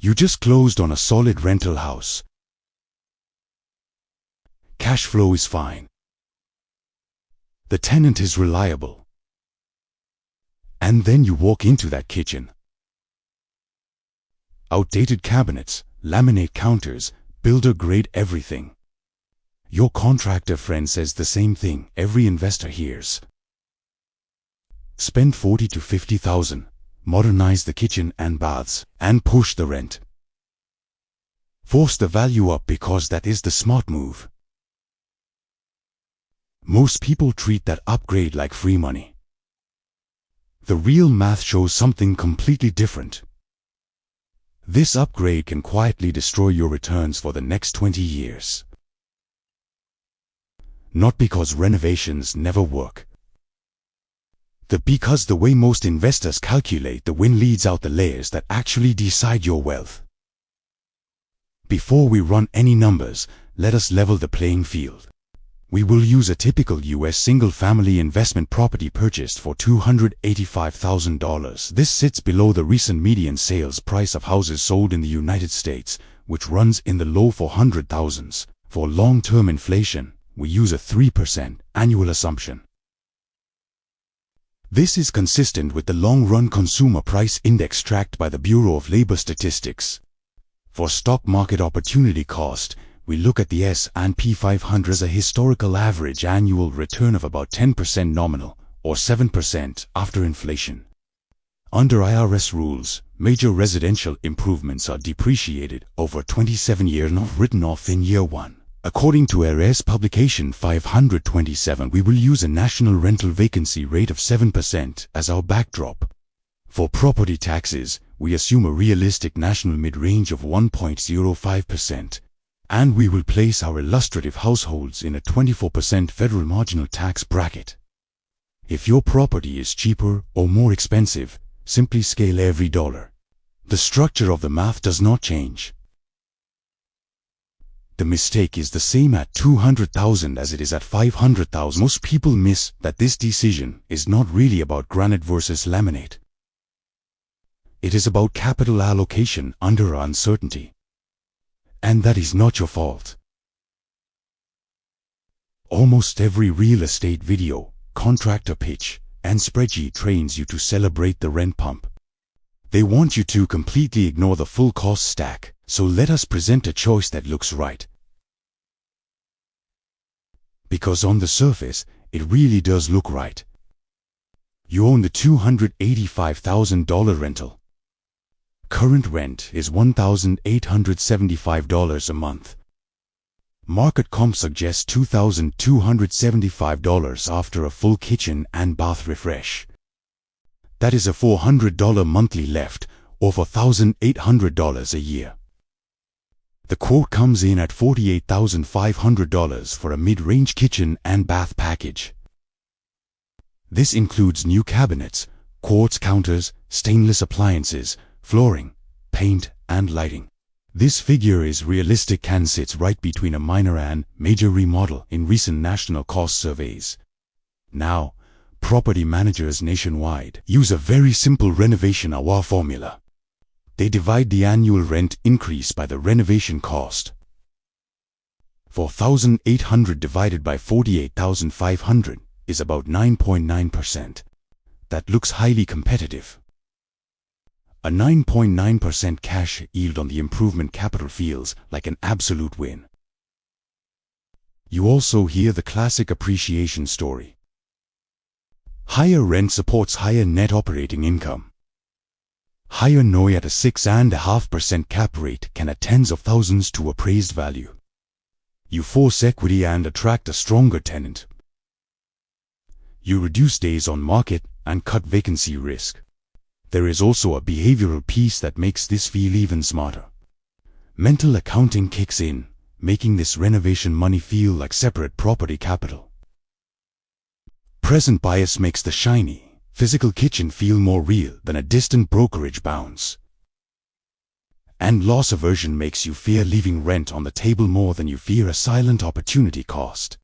You just closed on a solid rental house. Cash flow is fine. The tenant is reliable. And then you walk into that kitchen. Outdated cabinets, laminate counters, builder-grade everything. Your contractor friend says the same thing every investor hears. Spend $40,000 to $50,000, modernize the kitchen and baths, and push the rent. Force the value up because that is the smart move. Most people treat that upgrade like free money. The real math shows something completely different. This upgrade can quietly destroy your returns for the next 20 years. Not because renovations never work. Because the way most investors calculate the win leads out the layers that actually decide your wealth. Before we run any numbers, let us level the playing field. We will use a typical US single-family investment property purchased for $285,000. This sits below the recent median sales price of houses sold in the United States, which runs in the low 400,000s. For long-term inflation, we use a 3% annual assumption. This is consistent with the long-run consumer price index tracked by the Bureau of Labor Statistics. For stock market opportunity cost, we look at the S&P 500 as a historical average annual return of about 10% nominal, or 7% after inflation. Under IRS rules, major residential improvements are depreciated over 27 years, not written off in year 1. According to IRS publication 527, we will use a national rental vacancy rate of 7% as our backdrop. For property taxes, we assume a realistic national mid-range of 1.05%. And we will place our illustrative households in a 24% federal marginal tax bracket. If your property is cheaper or more expensive, simply scale every dollar. The structure of the math does not change. The mistake is the same at $200,000 as it is at $500,000. Most people miss that this decision is not really about granite versus laminate. It is about capital allocation under uncertainty. And that is not your fault. Almost every real estate video, contractor pitch, and spreadsheet trains you to celebrate the rent pump. They want you to completely ignore the full cost stack, so let us present a choice that looks right. Because on the surface, it really does look right. You own the $285,000 rental. Current rent is $1,875 a month. Market comp suggests $2,275 after a full kitchen and bath refresh. That is a $400 monthly left, or $4,800 a year. The quote comes in at $48,500 for a mid-range kitchen and bath package. This includes new cabinets, quartz counters, stainless appliances, flooring, paint, and lighting. This figure is realistic and sits right between a minor and major remodel in recent national cost surveys. Now, property managers nationwide use a very simple renovation hour formula. They divide the annual rent increase by the renovation cost. 4,800 divided by 48,500 is about 9.9%. That looks highly competitive. A 9.9% cash yield on the improvement capital feels like an absolute win. You also hear the classic appreciation story. Higher rent supports higher net operating income. Higher NOI at a 6.5% cap rate can add tens of thousands to appraised value. You force equity and attract a stronger tenant. You reduce days on market and cut vacancy risk. There is also a behavioral piece that makes this feel even smarter. Mental accounting kicks in, making this renovation money feel like separate property capital. Present bias makes the shiny, physical kitchen feel more real than a distant brokerage bounce. And loss aversion makes you fear leaving rent on the table more than you fear a silent opportunity cost.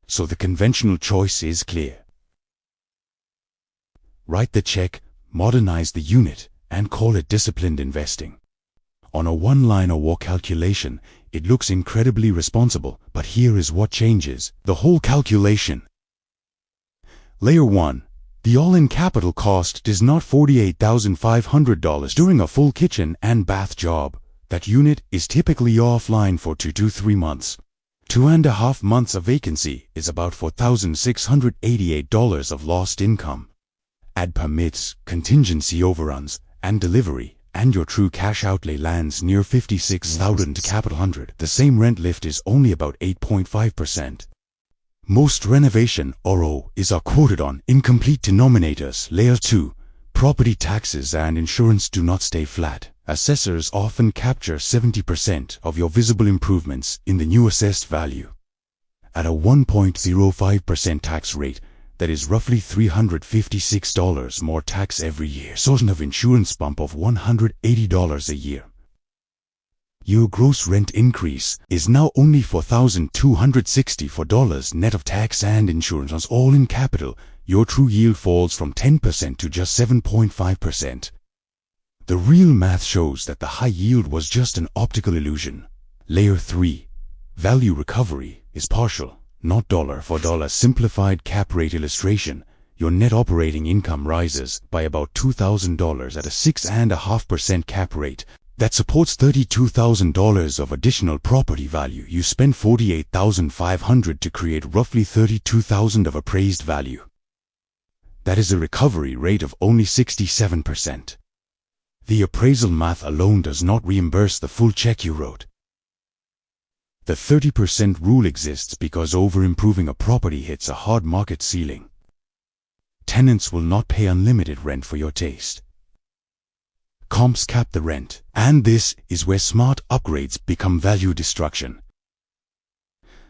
So the conventional choice is clear. Write the check, modernize the unit, and call it disciplined investing. On a one-line or walk calculation, it looks incredibly responsible, but here is what changes the whole calculation. Layer 1. The all-in capital cost is not $48,500 during a full kitchen and bath job. That unit is typically offline for 2 to 3 months. 2.5 months of vacancy is about $4,688 of lost income. Add permits, contingency overruns, and delivery, and your true cash outlay lands near $56,000 capital 100. The same rent lift is only about 8.5%. Most renovation ROIs are quoted on incomplete denominators. Layer 2. Property taxes and insurance do not stay flat. Assessors often capture 70% of your visible improvements in the new assessed value. At a 1.05% tax rate, that is roughly $356 more tax every year. Sort of insurance bump of $180 a year. Your gross rent increase is now only $4,264 net of tax and insurance. All in capital, your true yield falls from 10% to just 7.5%. The real math shows that the high yield was just an optical illusion. Layer 3. Value recovery is partial, not dollar for dollar. Simplified cap rate illustration. Your net operating income rises by about $2,000 at a 6.5% cap rate. That supports $32,000 of additional property value. You spend $48,500 to create roughly $32,000 of appraised value. That is a recovery rate of only 67%. The appraisal math alone does not reimburse the full check you wrote. The 30% rule exists because over-improving a property hits a hard market ceiling. Tenants will not pay unlimited rent for your taste. Comps cap the rent, and this is where smart upgrades become value destruction.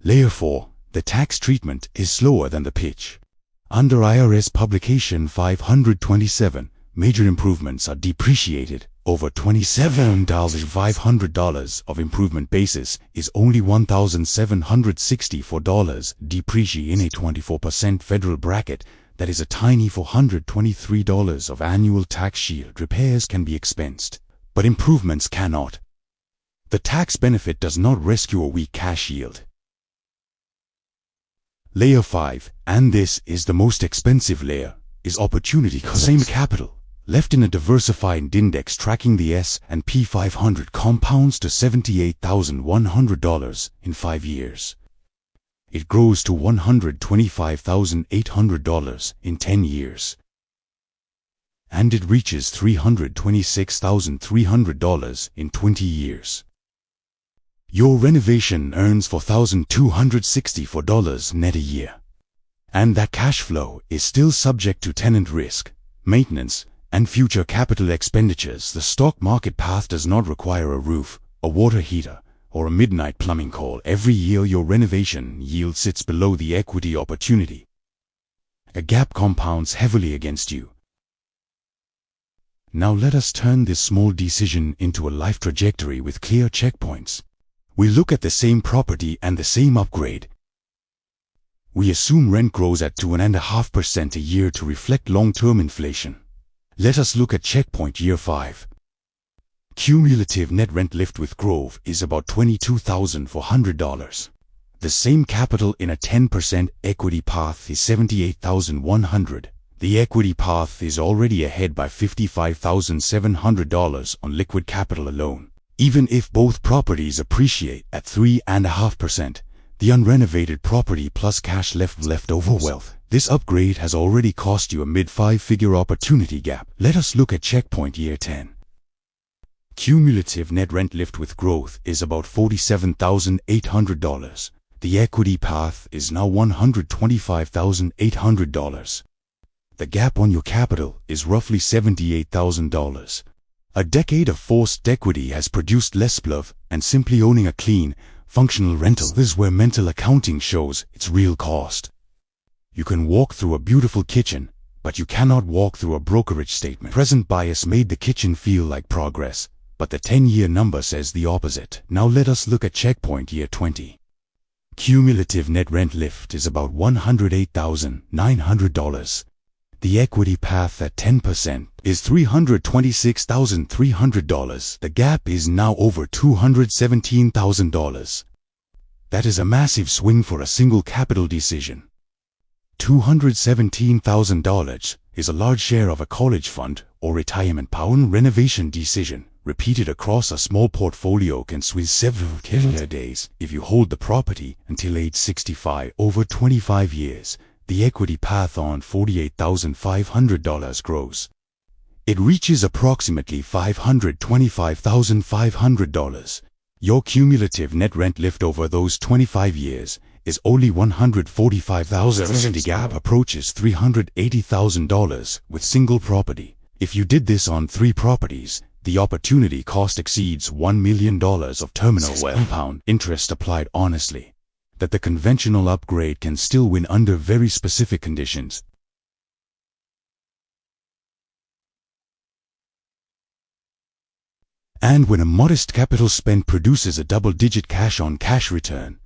Layer 4. The tax treatment is slower than the pitch. Under IRS Publication 527, major improvements are depreciated. Over $27,500 of improvement basis is only $1,764 depreciated in a 24% federal bracket. That is a tiny $423 of annual tax shield. Repairs can be expensed, but improvements cannot. The tax benefit does not rescue a weak cash yield. Layer 5, and this is the most expensive layer, is opportunity cost. Same capital, left in a diversified index tracking the S&P 500 compounds to $78,100 in 5 years. It grows to $125,800 in 10 years. And it reaches $326,300 in 20 years. Your renovation earns $4,264 net a year. And that cash flow is still subject to tenant risk, maintenance, and future capital expenditures. The stock market path does not require a roof, a water heater, or a midnight plumbing call. Every year your renovation yield sits below the equity opportunity. A gap compounds heavily against you. Now let us turn this small decision into a life trajectory with clear checkpoints. We look at the same property and the same upgrade. We assume rent grows at 2.5% a year to reflect long-term inflation. Let us look at checkpoint year 5. Cumulative net rent lift with growth is about $22,400. The same capital in a 10% equity path is $78,100. The equity path is already ahead by $55,700 on liquid capital alone. Even if both properties appreciate at 3.5%, the unrenovated property plus cash leftover wealth, this upgrade has already cost you a mid-5-figure opportunity gap. Let us look at checkpoint year 10. Cumulative net rent lift with growth is about $47,800. The equity path is now $125,800. The gap on your capital is roughly $78,000. A decade of forced equity has produced less bluff and simply owning a clean, functional rental. This is where mental accounting shows its real cost. You can walk through a beautiful kitchen, but you cannot walk through a brokerage statement. Present bias made the kitchen feel like progress, but the 10-year number says the opposite. Now let us look at checkpoint year 20. Cumulative net rent lift is about $108,900. The equity path at 10% is $326,300. The gap is now over $217,000. That is a massive swing for a single capital decision. $217,000 is a large share of a college fund or retirement pound renovation decision. Repeated across a small portfolio can swing several calendar days. If you hold the property until age 65 over 25 years, the equity path on $48,500 grows. It reaches approximately $525,500. Your cumulative net rent lift over those 25 years is only $145,000. The gap approaches $380,000 with single property. If you did this on 3 properties, the opportunity cost exceeds $1 million of terminal compound interest applied honestly. That the conventional upgrade can still win under very specific conditions. And when a modest capital spend produces a double-digit cash-on-cash return,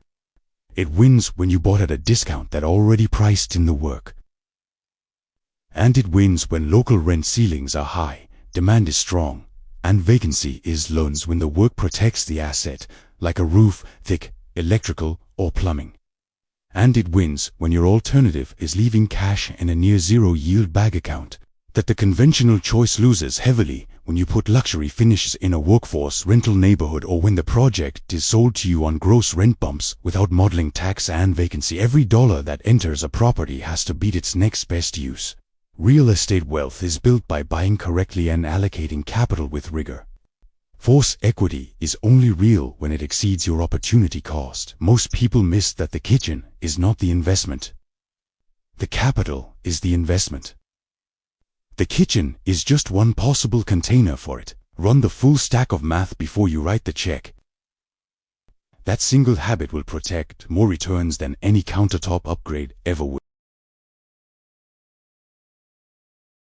it wins when you bought at a discount that already priced in the work. And it wins when local rent ceilings are high, demand is strong, and vacancy is low when the work protects the asset, like a roof, thick, electrical, or plumbing. And it wins when your alternative is leaving cash in a near-zero yield bank account. That the conventional choice loses heavily when you put luxury finishes in a workforce rental neighborhood, or when the project is sold to you on gross rent bumps without modeling tax and vacancy. Every dollar that enters a property has to beat its next best use. Real estate wealth is built by buying correctly and allocating capital with rigor. Force equity is only real when it exceeds your opportunity cost. Most people miss that the kitchen is not the investment. The capital is the investment. The kitchen is just one possible container for it. Run the full stack of math before you write the check. That single habit will protect more returns than any countertop upgrade ever will.